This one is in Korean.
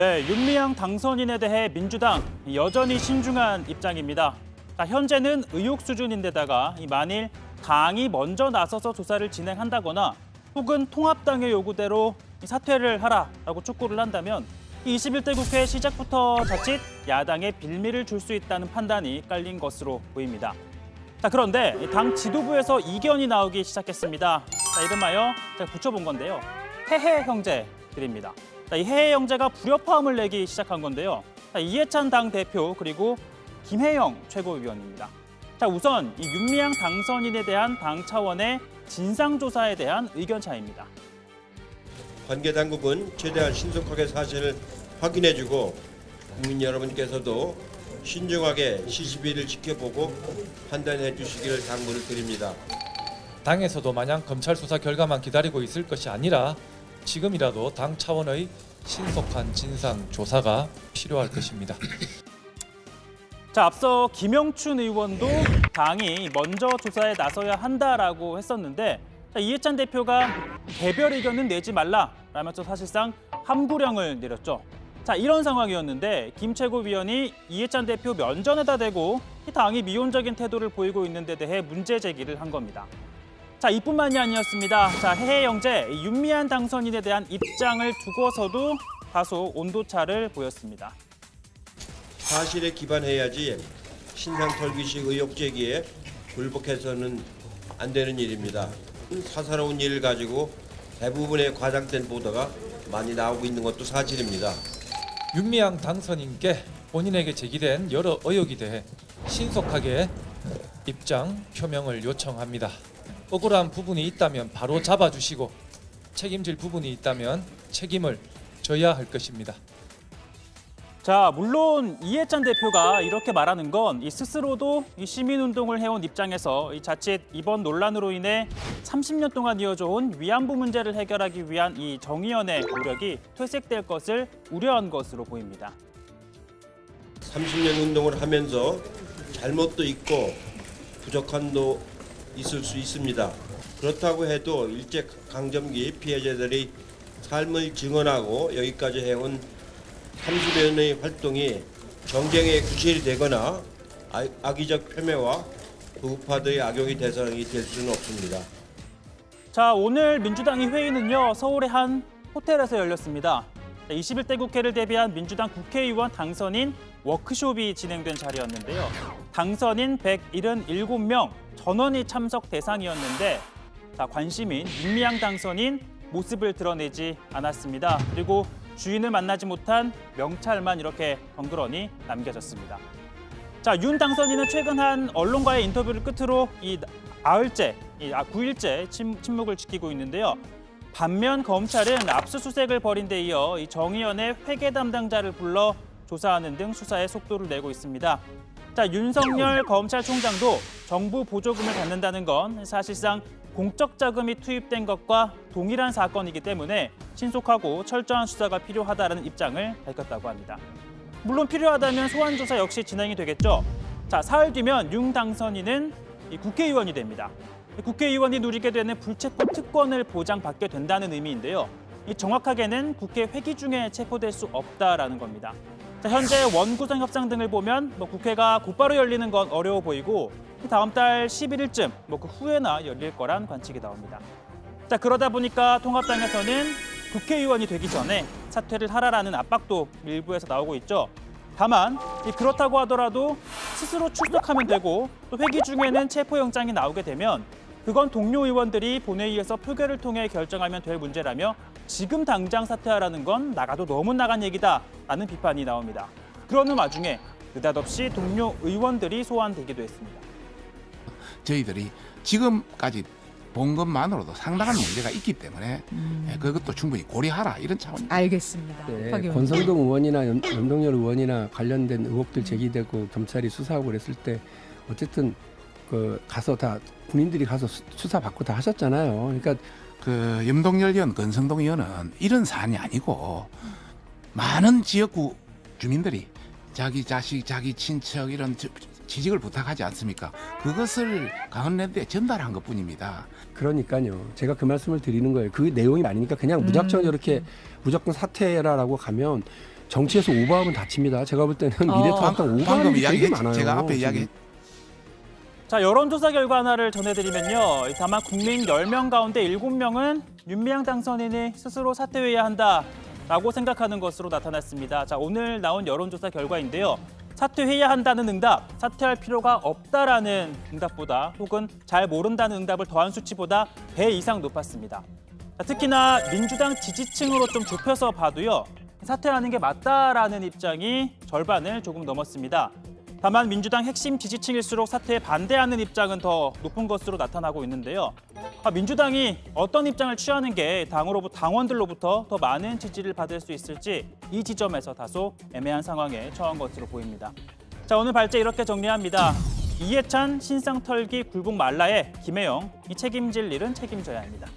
네, 윤미향 당선인에 대해 민주당 여전히 신중한 입장입니다. 현재는 의혹 수준인데다가 만일 당이 먼저 나서서 조사를 진행한다거나 혹은 통합당의 요구대로 사퇴를 하라라고 촉구를 한다면 21대 국회 시작부터 자칫 야당에 빌미를 줄 수 있다는 판단이 깔린 것으로 보입니다. 그런데 당 지도부에서 이견이 나오기 시작했습니다. 이름하여 제가 붙여본 건데요. 해해 형제들입니다. 이 해해 형제가 불협화음을 내기 시작한 건데요. 이해찬 당 대표 그리고 김혜영 최고위원입니다. 우선 이 윤미향 당선인에 대한 당 차원의 진상조사에 대한 의견 차이입니다. 관계 당국은 최대한 신속하게 사실을 확인해주고 국민 여러분께서도 신중하게 시시비를 지켜보고 판단해 주시기를 당부를 드립니다. 당에서도 마냥 검찰 수사 결과만 기다리고 있을 것이 아니라 지금이라도 당 차원의 신속한 진상 조사가 필요할 것입니다. 앞서 김영춘 의원도 당이 먼저 조사에 나서야 한다라고 했었는데 이해찬 대표가 개별 의견은 내지 말라라면서 사실상 함구령을 내렸죠. 이런 상황이었는데 김 최고위원이 이해찬 대표 면전에다 대고 당이 미온적인 태도를 보이고 있는 데 대해 문제 제기를 한 겁니다. 이뿐만이 아니었습니다. 해해 형제 윤미향 당선인에 대한 입장을 두고서도 다소 온도차를 보였습니다. 사실에 기반해야지 신상 털기식 의혹 제기에 굴복해서는 안 되는 일입니다. 사사로운 일을 가지고 대부분의 과장된 보도가 많이 나오고 있는 것도 사실입니다. 윤미향 당선인께 본인에게 제기된 여러 의혹에 대해 신속하게 입장 표명을 요청합니다. 억울한 부분이 있다면 바로 잡아주시고 책임질 부분이 있다면 책임을 져야 할 것입니다. 물론 이해찬 대표가 이렇게 말하는 건 스스로도 시민운동을 해온 입장에서 자칫 이번 논란으로 인해 30년 동안 이어져 온 위안부 문제를 해결하기 위한 이 정의연의 노력이 퇴색될 것을 우려한 것으로 보입니다. 30년 운동을 하면서 잘못도 있고 부족함도 있을 수 있습니다. 그렇다고 해도 일제강점기 피해자들의 삶을 증언하고 여기까지 해온 30여 년의 활동이 정쟁의 구실이 되거나 악의적 폄훼와 부파들의 악용이 대상이 될 수는 없습니다. 오늘 민주당의 회의는요, 서울의 한 호텔에서 열렸습니다. 21대 국회를 대비한 민주당 국회의원 당선인 워크숍이 진행된 자리였는데요. 당선인 177명 전원이 참석 대상이었는데 관심인 윤미향 당선인 모습을 드러내지 않았습니다. 그리고 주인을 만나지 못한 명찰만 이렇게 덩그러니 남겨졌습니다. 윤 당선인은 최근 한 언론과의 인터뷰를 끝으로 9일째 침묵을 지키고 있는데요. 반면 검찰은 압수수색을 벌인 데 이어 이 정의연의 회계 담당자를 불러 조사하는 등 수사에 속도를 내고 있습니다. 윤석열 검찰총장도 정부 보조금을 받는다는 건 사실상 공적 자금이 투입된 것과 동일한 사건이기 때문에 신속하고 철저한 수사가 필요하다는 입장을 밝혔다고 합니다. 물론 필요하다면 소환 조사 역시 진행이 되겠죠. 사흘 뒤면 윤 당선인은 국회의원이 됩니다. 국회의원이 누리게 되는 불체포 특권을 보장받게 된다는 의미인데요. 정확하게는 국회 회기 중에 체포될 수 없다라는 겁니다. 현재 원구성 협상 등을 보면 국회가 곧바로 열리는 건 어려워 보이고 다음 달 11일쯤 그 후에나 열릴 거란 관측이 나옵니다. 그러다 보니까 통합당에서는 국회의원이 되기 전에 사퇴를 하라라는 압박도 일부에서 나오고 있죠. 다만 그렇다고 하더라도 스스로 출석하면 되고 또 회기 중에는 체포영장이 나오게 되면 그건 동료 의원들이 본회의에서 표결을 통해 결정하면 될 문제라며 지금 당장 사퇴하라는 건 나가도 너무 나간 얘기다라는 비판이 나옵니다. 그러는 와중에 느닷없이 동료 의원들이 소환되기도 했습니다. 저희들이 지금까지 본 것만으로도 상당한 문제가 있기 때문에 그것도 충분히 고려하라 이런 차원입니다. 알겠습니다. 네, 권성동 의원이나 염동열 의원이나 관련된 의혹들 제기되고 경찰이 수사하고 그랬을 때 어쨌든 가서 다 군인들이 가서 수사 받고 다 하셨잖아요. 그러니까 염동열 의원, 권성동 의원은 이런 사안이 아니고 많은 지역구 주민들이 자기 자식, 자기 친척 이런 지직을 부탁하지 않습니까? 그것을 강원랜드에 전달한 것뿐입니다. 그러니까요. 제가 그 말씀을 드리는 거예요. 그 내용이 아니니까 그냥 무작정 이렇게 무조건 사퇴해라라고 가면 정치에서 오버하면 다칩니다. 제가 볼 때는 미래통합당 방금 오버하는 게 되게 이야기했지. 많아요. 제가 앞에 지금. 이야기. 자, 여론조사 결과 하나를 전해드리면요. 다만 국민 10명 가운데 7명은 윤미향 당선인이 스스로 사퇴해야 한다라고 생각하는 것으로 나타났습니다. 자, 오늘 나온 여론조사 결과인데요. 사퇴해야 한다는 응답, 사퇴할 필요가 없다라는 응답보다 혹은 잘 모른다는 응답을 더한 수치보다 배 이상 높았습니다. 자, 특히나 민주당 지지층으로 좀 좁혀서 봐도요. 사퇴하는 게 맞다라는 입장이 절반을 조금 넘었습니다. 다만 민주당 핵심 지지층일수록 사퇴에 반대하는 입장은 더 높은 것으로 나타나고 있는데요. 민주당이 어떤 입장을 취하는 게 당원들로부터 더 많은 지지를 받을 수 있을지 이 지점에서 다소 애매한 상황에 처한 것으로 보입니다. 자, 오늘 발제 이렇게 정리합니다. 이해찬 신상 털기 굴복 말라에 김혜영, 이 책임질 일은 책임져야 합니다.